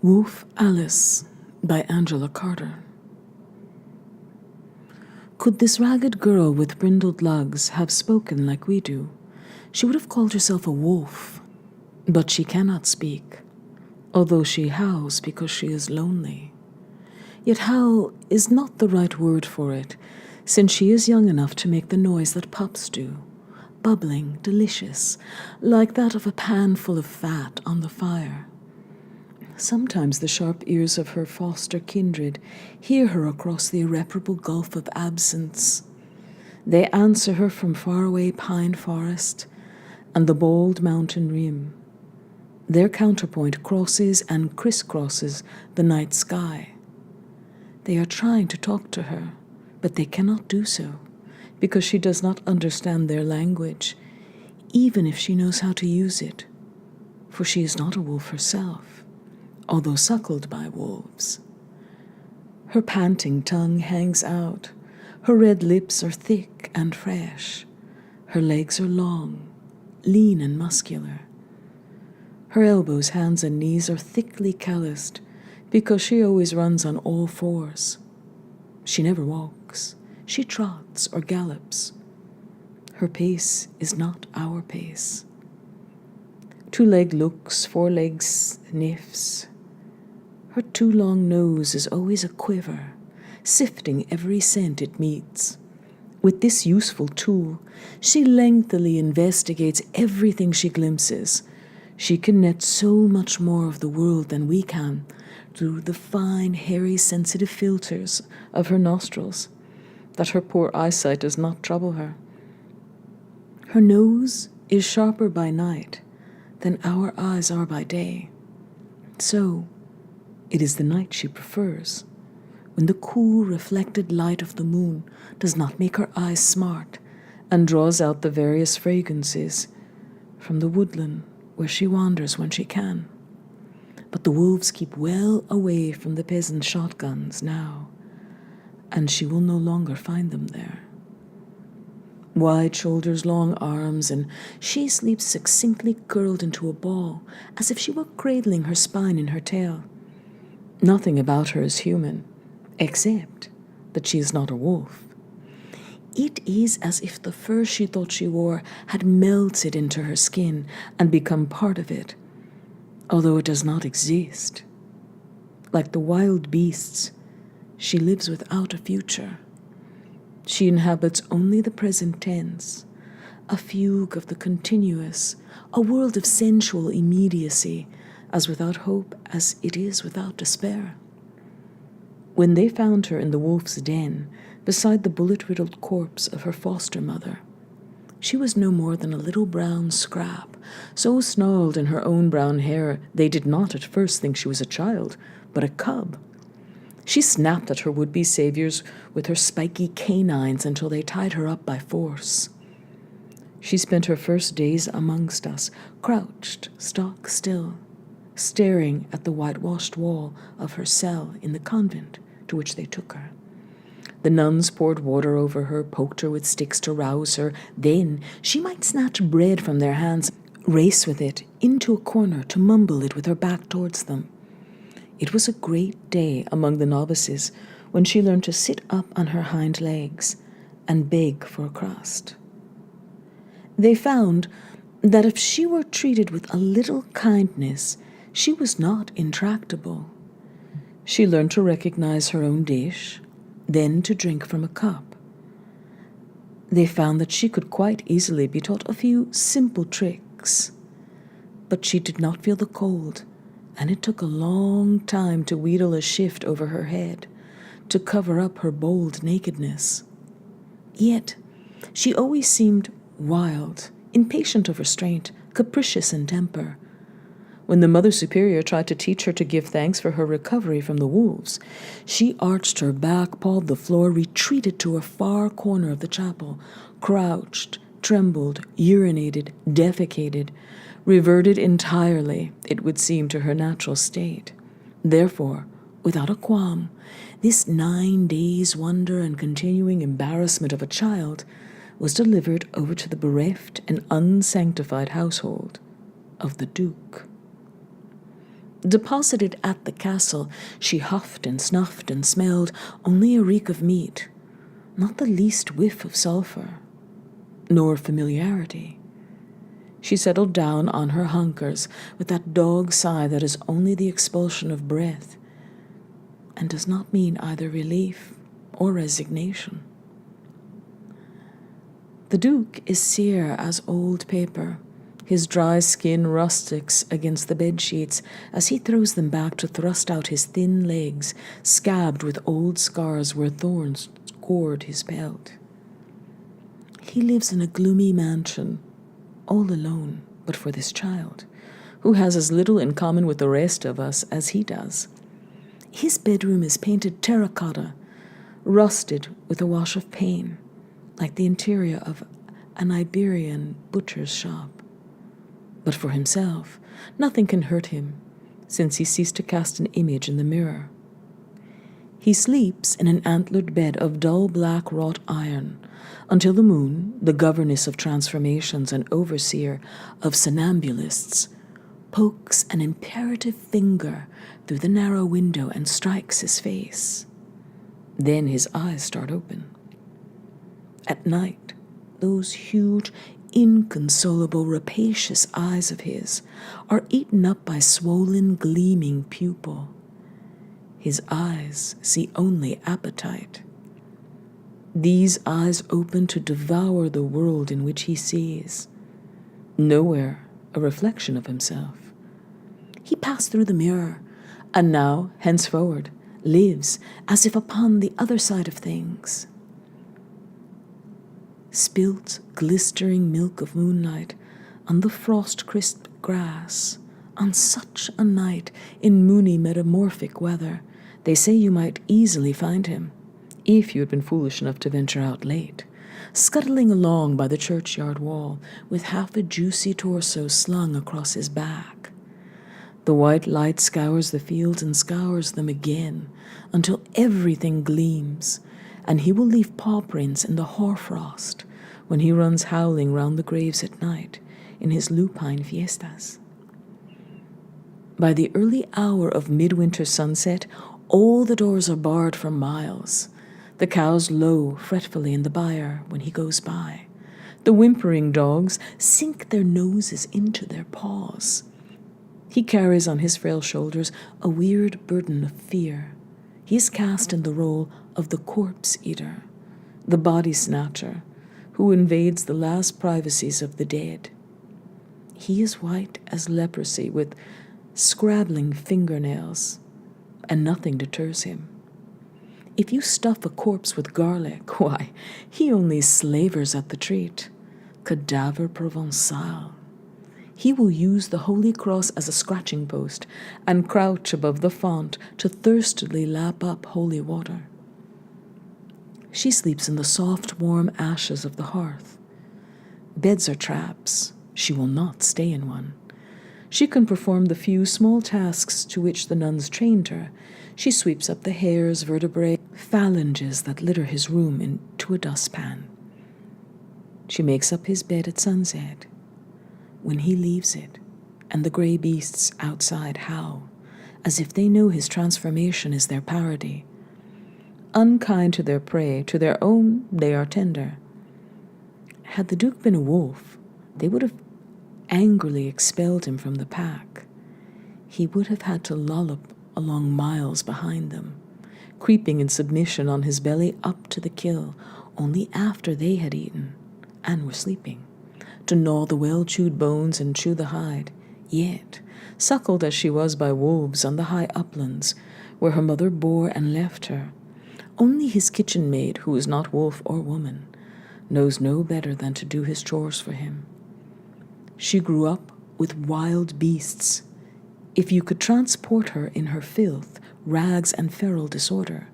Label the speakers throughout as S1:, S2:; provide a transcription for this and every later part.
S1: Wolf Alice by Angela Carter. Could this ragged girl with brindled lugs have spoken like we do, she would have called herself a wolf. But she cannot speak, although she howls because she is lonely. Yet howl is not the right word for it, since she is young enough to make the noise that pups do, bubbling, delicious, like that of a pan full of fat on the fire. Sometimes the sharp ears of her foster kindred hear her across the irreparable gulf of absence. They answer her from faraway pine forest and the bold mountain rim. Their counterpoint crosses and crisscrosses the night sky. They are trying to talk to her, but they cannot do so, because she does not understand their language, even if she knows how to use it, for she is not a wolf herself, although suckled by wolves. Her panting tongue hangs out. Her red lips are thick and fresh. Her legs are long, lean and muscular. Her elbows, hands, and knees are thickly calloused because she always runs on all fours. She never walks. She trots or gallops. Her pace is not our pace. Two-leg looks, four-leg sniffs. Her too long nose is always a quiver, sifting every scent it meets. With this useful tool, she lengthily investigates everything she glimpses. She can net so much more of the world than we can through the fine, hairy, sensitive filters of her nostrils, that her poor eyesight does not trouble her. Her nose is sharper by night than our eyes are by day. So, it is the night she prefers, when the cool, reflected light of the moon does not make her eyes smart and draws out the various fragrances from the woodland where she wanders when she can. But the wolves keep well away from the peasant shotguns now, and she will no longer find them there. Wide shoulders, long arms, and she sleeps succinctly curled into a ball, as if she were cradling her spine in her tail. Nothing about her is human, except that she is not a wolf. It is as if the fur she thought she wore had melted into her skin and become part of it, although it does not exist. Like the wild beasts, she lives without a future. She inhabits only the present tense, a fugue of the continuous, a world of sensual immediacy, as without hope as it is without despair. When they found her in the wolf's den, beside the bullet-riddled corpse of her foster mother, she was no more than a little brown scrap, so snarled in her own brown hair they did not at first think she was a child, but a cub. She snapped at her would-be saviors with her spiky canines until they tied her up by force. She spent her first days amongst us, crouched, stock still, staring at the whitewashed wall of her cell in the convent to which they took her. The nuns poured water over her, poked her with sticks to rouse her. Then she might snatch bread from their hands, race with it into a corner to mumble it with her back towards them. It was a great day among the novices when she learned to sit up on her hind legs and beg for a crust. They found that if she were treated with a little kindness, she was not intractable. She learned to recognize her own dish, then to drink from a cup. They found that she could quite easily be taught a few simple tricks, but she did not feel the cold, and it took a long time to wheedle a shift over her head to cover up her bold nakedness. Yet she always seemed wild, impatient of restraint, capricious in temper. When the Mother Superior tried to teach her to give thanks for her recovery from the wolves, she arched her back, pawed the floor, retreated to a far corner of the chapel, crouched, trembled, urinated, defecated, reverted entirely, it would seem, to her natural state. Therefore, without a qualm, this 9 days' wonder and continuing embarrassment of a child was delivered over to the bereft and unsanctified household of the Duke. Deposited at the castle, she huffed and snuffed and smelled only a reek of meat, not the least whiff of sulphur, nor familiarity. She settled down on her hunkers with that dog sigh that is only the expulsion of breath, and does not mean either relief or resignation. The Duke is sere as old paper, his dry skin rustics against the bed-sheets as he throws them back to thrust out his thin legs, scabbed with old scars where thorns gored his pelt. He lives in a gloomy mansion, all alone but for this child, who has as little in common with the rest of us as he does. His bedroom is painted terracotta, rusted with a wash of pain, like the interior of an Iberian butcher's shop. But for himself, nothing can hurt him, since he ceased to cast an image in the mirror. He sleeps in an antlered bed of dull black wrought iron, until the moon, the governess of transformations and overseer of somnambulists, pokes an imperative finger through the narrow window and strikes his face. Then his eyes start open. At night, those huge, inconsolable, rapacious eyes of his are eaten up by swollen, gleaming pupil. His eyes see only appetite. These eyes open to devour the world in which he sees. Nowhere a reflection of himself. He passed through the mirror, and now, henceforward, lives as if upon the other side of things. Spilt, glistering milk of moonlight on the frost-crisp grass, on such a night in moony metamorphic weather, they say you might easily find him, if you had been foolish enough to venture out late, scuttling along by the churchyard wall with half a juicy torso slung across his back. The white light scours the fields and scours them again until everything gleams, and he will leave paw prints in the hoarfrost when he runs howling round the graves at night in his lupine fiestas. By the early hour of midwinter sunset, all the doors are barred for miles. The cows low fretfully in the byre when he goes by. The whimpering dogs sink their noses into their paws. He carries on his frail shoulders a weird burden of fear. He is cast in the role of the corpse-eater, the body-snatcher, who invades the last privacies of the dead. He is white as leprosy, with scrabbling fingernails, and nothing deters him. If you stuff a corpse with garlic, why, he only slavers at the treat. Cadaver provençal. He will use the Holy Cross as a scratching post and crouch above the font to thirstily lap up holy water. She sleeps in the soft, warm ashes of the hearth. Beds are traps. She will not stay in one. She can perform the few small tasks to which the nuns trained her. She sweeps up the hairs, vertebrae, phalanges that litter his room into a dustpan. She makes up his bed at sunset, when he leaves it, and the gray beasts outside howl, as if they know his transformation is their parody. Unkind to their prey, to their own they are tender. Had the Duke been a wolf, they would have angrily expelled him from the pack. He would have had to lollop along miles behind them, creeping in submission on his belly up to the kill, only after they had eaten and were sleeping, to gnaw the well-chewed bones and chew the hide. Yet, suckled as she was by wolves on the high uplands, where her mother bore and left her, only his kitchen maid, who is not wolf or woman, knows no better than to do his chores for him. She grew up with wild beasts. If you could transport her in her filth, rags, and feral disorder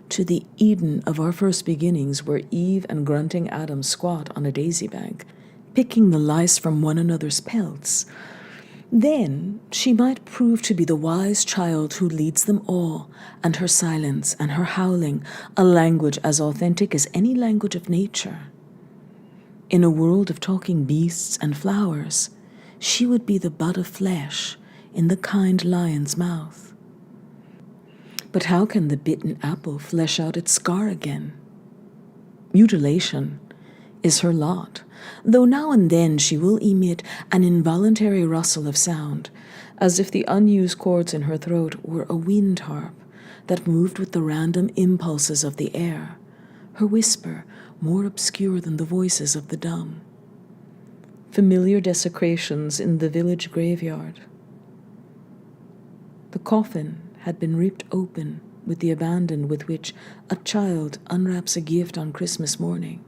S1: to the Eden of our first beginnings, where Eve and grunting Adam squat on a daisy bank, picking the lice from one another's pelts, then she might prove to be the wise child who leads them all, and her silence and her howling a language as authentic as any language of nature. In a world of talking beasts and flowers, she would be the bud of flesh in the kind lion's mouth. But how can the bitten apple flesh out its scar again? Mutilation is her lot, though now and then she will emit an involuntary rustle of sound, as if the unused chords in her throat were a wind harp that moved with the random impulses of the air, her whisper more obscure than the voices of the dumb. Familiar desecrations in the village graveyard. The coffin had been ripped open with the abandon with which a child unwraps a gift on Christmas morning,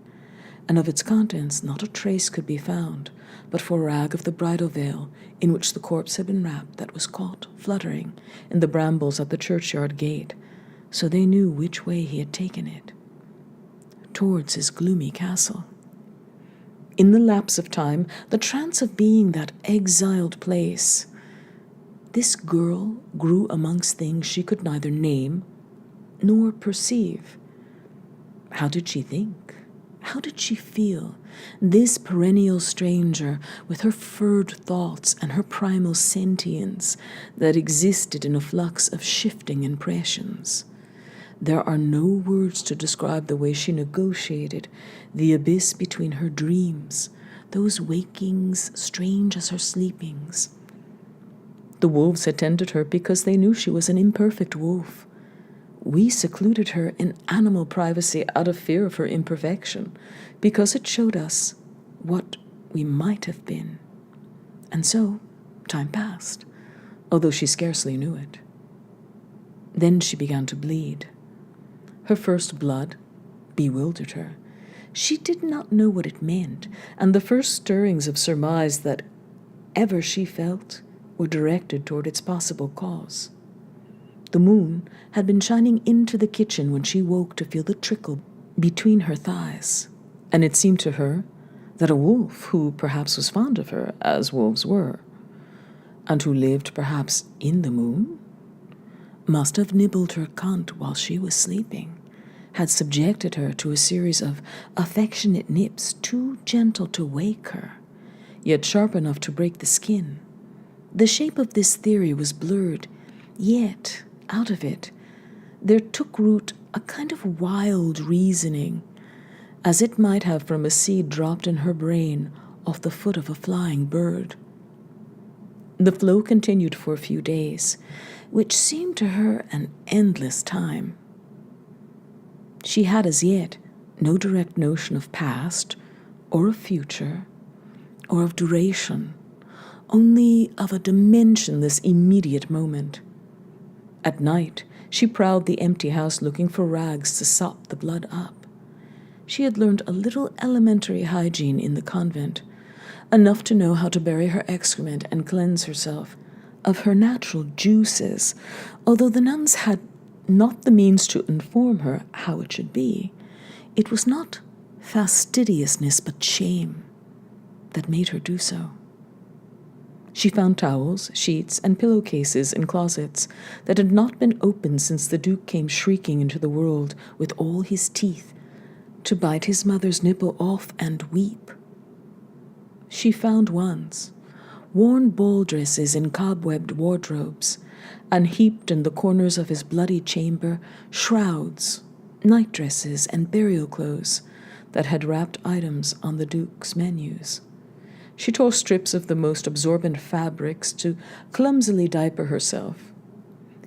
S1: and of its contents not a trace could be found but for a rag of the bridal veil in which the corpse had been wrapped that was caught fluttering in the brambles at the churchyard gate, so they knew which way he had taken it, towards his gloomy castle. In the lapse of time, the trance of being that exiled place, this girl grew amongst things she could neither name nor perceive. How did she think? How did she feel? This perennial stranger with her furred thoughts and her primal sentience that existed in a flux of shifting impressions. There are no words to describe the way she negotiated the abyss between her dreams, those wakings strange as her sleepings. The wolves had tended her because they knew she was an imperfect wolf. We secluded her in animal privacy out of fear of her imperfection, because it showed us what we might have been. And so, time passed, although she scarcely knew it. Then she began to bleed. Her first blood bewildered her. She did not know what it meant, and the first stirrings of surmise that ever she felt were directed toward its possible cause. The moon had been shining into the kitchen when she woke to feel the trickle between her thighs, and it seemed to her that a wolf, who perhaps was fond of her, as wolves were, and who lived perhaps in the moon, must have nibbled her cunt while she was sleeping, had subjected her to a series of affectionate nips too gentle to wake her, yet sharp enough to break the skin. The shape of this theory was blurred, yet out of it there took root a kind of wild reasoning, as it might have from a seed dropped in her brain off the foot of a flying bird. The flow continued for a few days, which seemed to her an endless time. She had as yet no direct notion of past, or of future, or of duration, only of a dimensionless immediate moment. At night, she prowled the empty house looking for rags to sop the blood up. She had learned a little elementary hygiene in the convent, enough to know how to bury her excrement and cleanse herself of her natural juices, although the nuns had not the means to inform her how it should be. It was not fastidiousness but shame that made her do so. She found towels, sheets, and pillowcases in closets that had not been opened since the Duke came shrieking into the world with all his teeth to bite his mother's nipple off and weep. She found ones, worn ball dresses in cobwebbed wardrobes, and heaped in the corners of his bloody chamber shrouds, nightdresses, and burial clothes that had wrapped items on the Duke's menus. She tore strips of the most absorbent fabrics to clumsily diaper herself.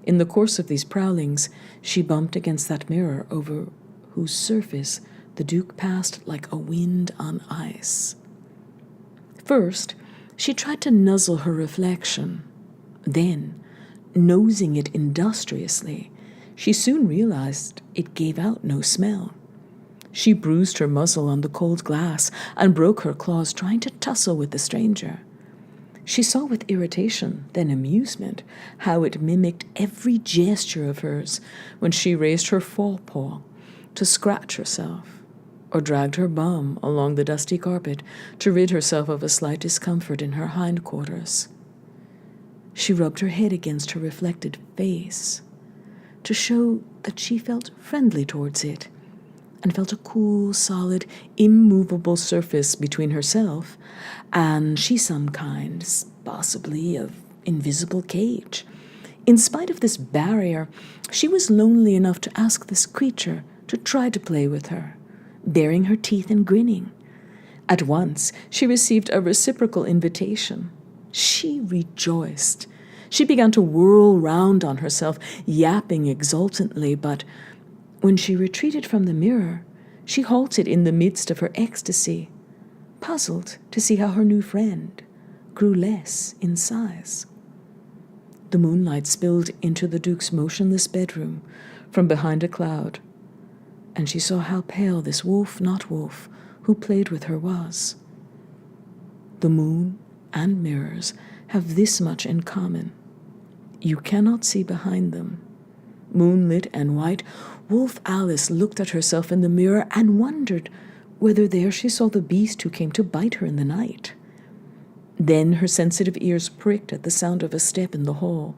S1: In the course of these prowlings, she bumped against that mirror over whose surface the Duke passed like a wind on ice. First, she tried to nuzzle her reflection. Then, nosing it industriously, she soon realized it gave out no smell. She bruised her muzzle on the cold glass and broke her claws trying to tussle with the stranger. She saw with irritation, then amusement, how it mimicked every gesture of hers when she raised her forepaw to scratch herself, or dragged her bum along the dusty carpet to rid herself of a slight discomfort in her hindquarters. She rubbed her head against her reflected face to show that she felt friendly towards it, and felt a cool, solid, immovable surface between herself and she some kind, possibly, of invisible cage. In spite of this barrier, she was lonely enough to ask this creature to try to play with her, baring her teeth and grinning. At once, she received a reciprocal invitation. She rejoiced. She began to whirl round on herself, yapping exultantly, but when she retreated from the mirror, she halted in the midst of her ecstasy, puzzled to see how her new friend grew less in size. The moonlight spilled into the Duke's motionless bedroom from behind a cloud, and she saw how pale this wolf who played with her was. The moon and mirrors have this much in common. You cannot see behind them. Moonlit and white, Wolf Alice looked at herself in the mirror and wondered whether there she saw the beast who came to bite her in the night. Then her sensitive ears pricked at the sound of a step in the hall.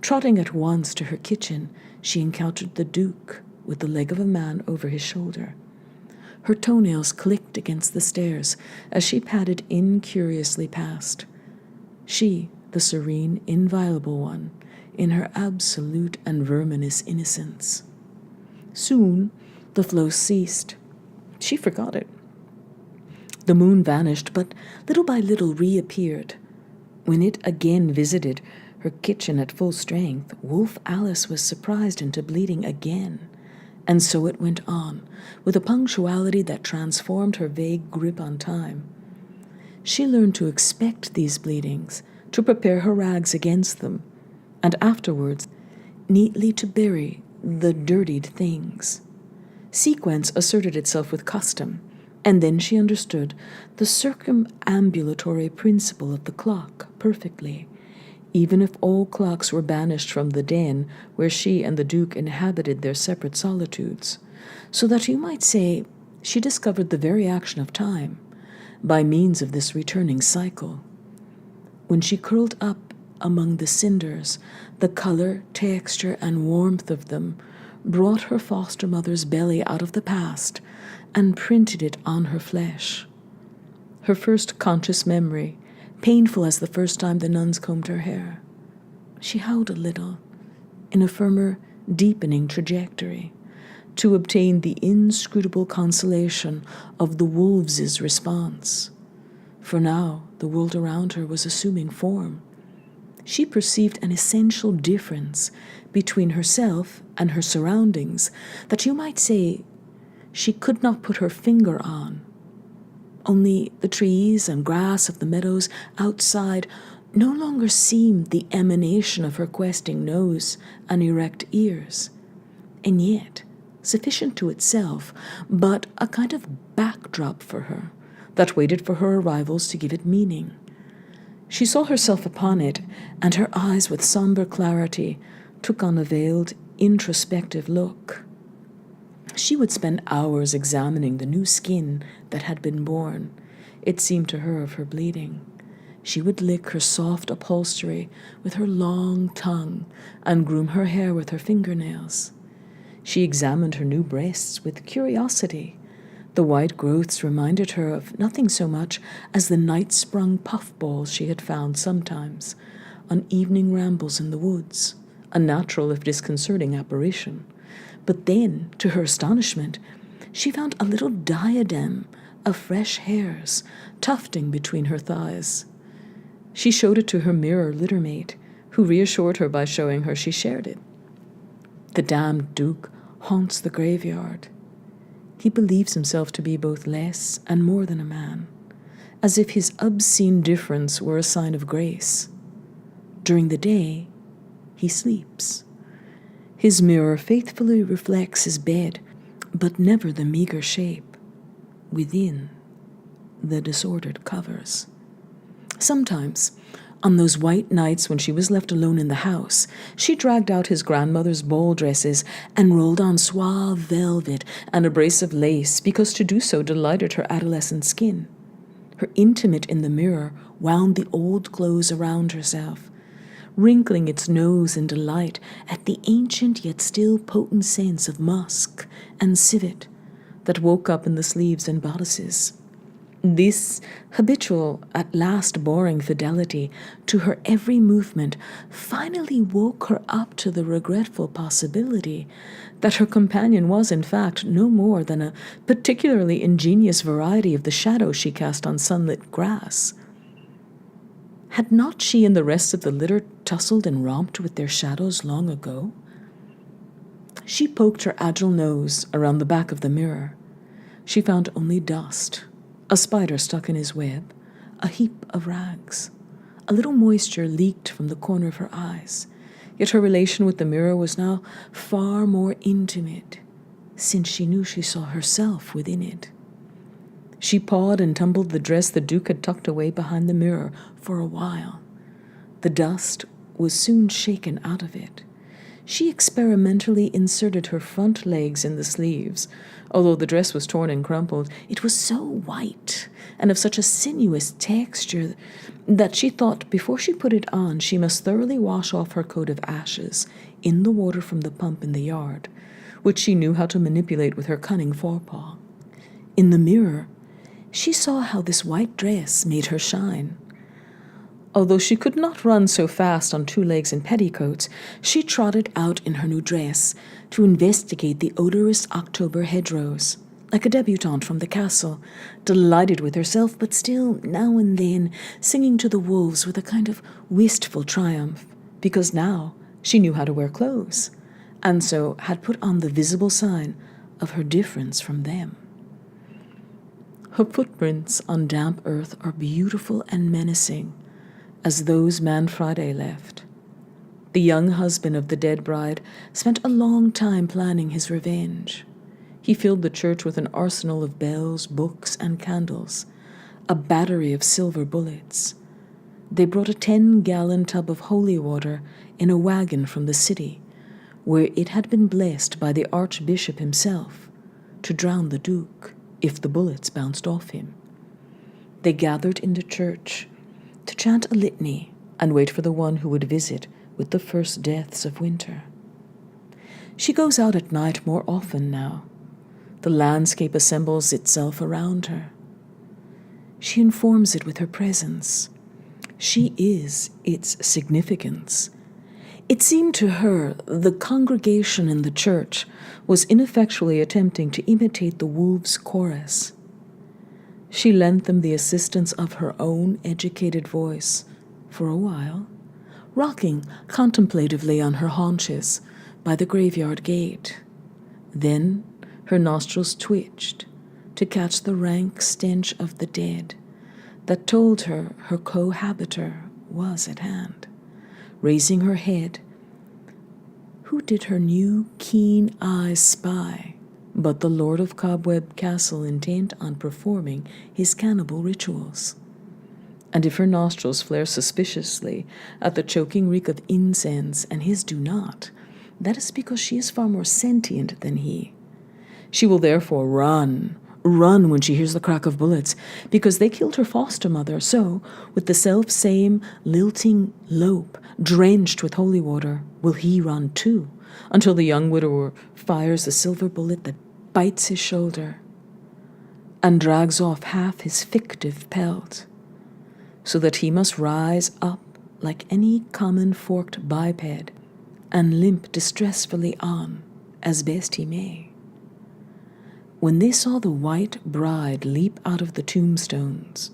S1: Trotting at once to her kitchen, she encountered the Duke with the leg of a man over his shoulder. Her toenails clicked against the stairs as she padded incuriously past. She, the serene, inviolable one, in her absolute and verminous innocence. Soon the flow ceased. She forgot it. The moon vanished, but little by little reappeared. When it again visited her kitchen at full strength, Wolf Alice was surprised into bleeding again. And so it went on, with a punctuality that transformed her vague grip on time. She learned to expect these bleedings, to prepare her rags against them, and afterwards neatly to bury the dirtied things. Sequence asserted itself with custom, and then she understood the circumambulatory principle of the clock perfectly, even if all clocks were banished from the den where she and the Duke inhabited their separate solitudes, so that you might say she discovered the very action of time by means of this returning cycle. When she curled up among the cinders, the color, texture, and warmth of them brought her foster mother's belly out of the past and printed it on her flesh. Her first conscious memory, painful as the first time the nuns combed her hair. She howled a little, in a firmer, deepening trajectory, to obtain the inscrutable consolation of the wolves' response. For now the world around her was assuming form. She perceived an essential difference between herself and her surroundings that you might say she could not put her finger on. Only the trees and grass of the meadows outside no longer seemed the emanation of her questing nose and erect ears, and yet sufficient to itself, but a kind of backdrop for her that waited for her arrivals to give it meaning. She saw herself upon it, and her eyes with somber clarity took on a veiled, introspective look. She would spend hours examining the new skin that had been born, it seemed to her, of her bleeding. She would lick her soft upholstery with her long tongue and groom her hair with her fingernails. She examined her new breasts with curiosity. The white growths reminded her of nothing so much as the night-sprung puffballs she had found sometimes on evening rambles in the woods, a natural if disconcerting apparition. But then, to her astonishment, she found a little diadem of fresh hairs tufting between her thighs. She showed it to her mirror littermate, who reassured her by showing her she shared it. The damned Duke haunts the graveyard. He believes himself to be both less and more than a man, as if his obscene difference were a sign of grace. During the day, he sleeps. His mirror faithfully reflects his bed, but never the meager shape within the disordered covers. Sometimes, on those white nights when she was left alone in the house, she dragged out his grandmother's ball dresses and rolled on suave velvet and a brace of lace, because to do so delighted her adolescent skin. Her intimate in the mirror wound the old clothes around herself, wrinkling its nose in delight at the ancient yet still potent scents of musk and civet that woke up in the sleeves and bodices. This habitual, at last boring fidelity to her every movement finally woke her up to the regretful possibility that her companion was, in fact, no more than a particularly ingenious variety of the shadow she cast on sunlit grass. Had not she and the rest of the litter tussled and romped with their shadows long ago? She poked her agile nose around the back of the mirror. She found only dust, a spider stuck in his web, a heap of rags. A little moisture leaked from the corner of her eyes, yet her relation with the mirror was now far more intimate, since she knew she saw herself within it. She pawed and tumbled the dress the Duke had tucked away behind the mirror for a while. The dust was soon shaken out of it. She experimentally inserted her front legs in the sleeves. Although the dress was torn and crumpled, it was so white and of such a sinuous texture that she thought before she put it on she must thoroughly wash off her coat of ashes in the water from the pump in the yard, which she knew how to manipulate with her cunning forepaw. In the mirror, she saw how this white dress made her shine. Although she could not run so fast on 2 legs in petticoats, she trotted out in her new dress to investigate the odorous October hedgerows, like a debutante from the castle, delighted with herself, but still, now and then, singing to the wolves with a kind of wistful triumph, because now she knew how to wear clothes, and so had put on the visible sign of her difference from them. Her footprints on damp earth are beautiful and menacing, as those Man Friday left. The young husband of the dead bride spent a long time planning his revenge. He filled the church with an arsenal of bells, books, and candles, a battery of silver bullets. They brought a 10-gallon tub of holy water in a wagon from the city, where it had been blessed by the Archbishop himself, to drown the Duke if the bullets bounced off him. They gathered in the church to chant a litany and wait for the one who would visit with the first deaths of winter. She goes out at night more often now. The landscape assembles itself around her. She informs it with her presence. She is its significance. It seemed to her the congregation in the church was ineffectually attempting to imitate the wolves' chorus. She lent them the assistance of her own educated voice for a while, rocking contemplatively on her haunches by the graveyard gate. Then her nostrils twitched to catch the rank stench of the dead that told her her cohabiter was at hand. Raising her head, who did her new keen eyes spy but the Lord of Cobweb Castle, intent on performing his cannibal rituals? And if her nostrils flare suspiciously at the choking reek of incense and his do not, that is because she is far more sentient than he. She will therefore run when she hears the crack of bullets, because they killed her foster mother. So, with the self-same lilting lope, drenched with holy water, will he run too, until the young widower fires the silver bullet that bites his shoulder and drags off half his fictive pelt, so that he must rise up like any common forked biped and limp distressfully on as best he may. When they saw the white bride leap out of the tombstones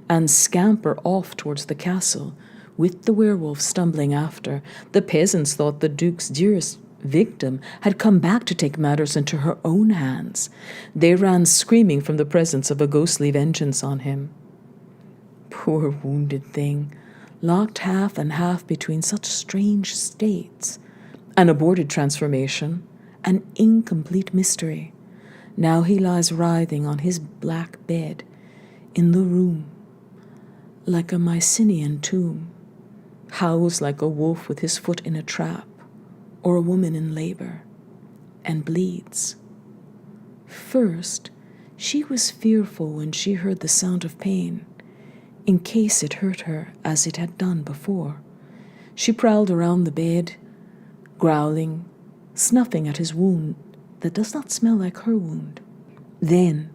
S1: and scamper off towards the castle, with the werewolf stumbling after, the peasants thought the Duke's dearest victim had come back to take matters into her own hands. They ran screaming from the presence of a ghostly vengeance on him. Poor wounded thing, locked half and half between such strange states, an aborted transformation, an incomplete mystery. Now he lies writhing on his black bed in the room, like a Mycenaean tomb, howls like a wolf with his foot in a trap, or a woman in labor, and bleeds. First, she was fearful when she heard the sound of pain, in case it hurt her as it had done before. She prowled around the bed, growling, snuffing at his wound that does not smell like her wound. Then,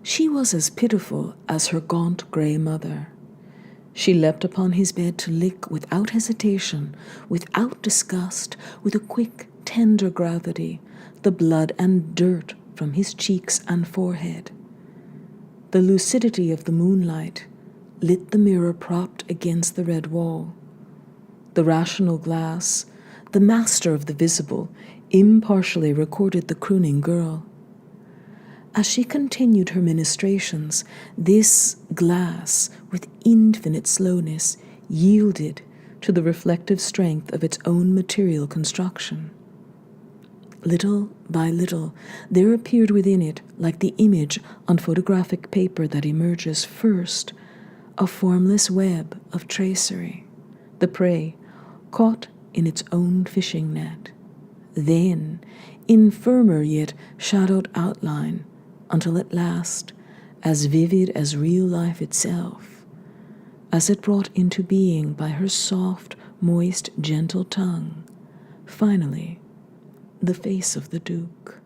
S1: She was as pitiful as her gaunt grey mother. She leapt upon his bed to lick without hesitation, without disgust, with a quick, tender gravity, the blood and dirt from his cheeks and forehead. The lucidity of the moonlight lit the mirror propped against the red wall. The rational glass, the master of the visible, impartially recorded the crooning girl. As she continued her ministrations, this glass, with infinite slowness, yielded to the reflective strength of its own material construction. Little by little, there appeared within it, like the image on photographic paper that emerges first, a formless web of tracery, the prey caught in its own fishing net. Then, in firmer yet shadowed outline, until at last, as vivid as real life itself, as it brought into being by her soft, moist, gentle tongue, finally, the face of the Duke.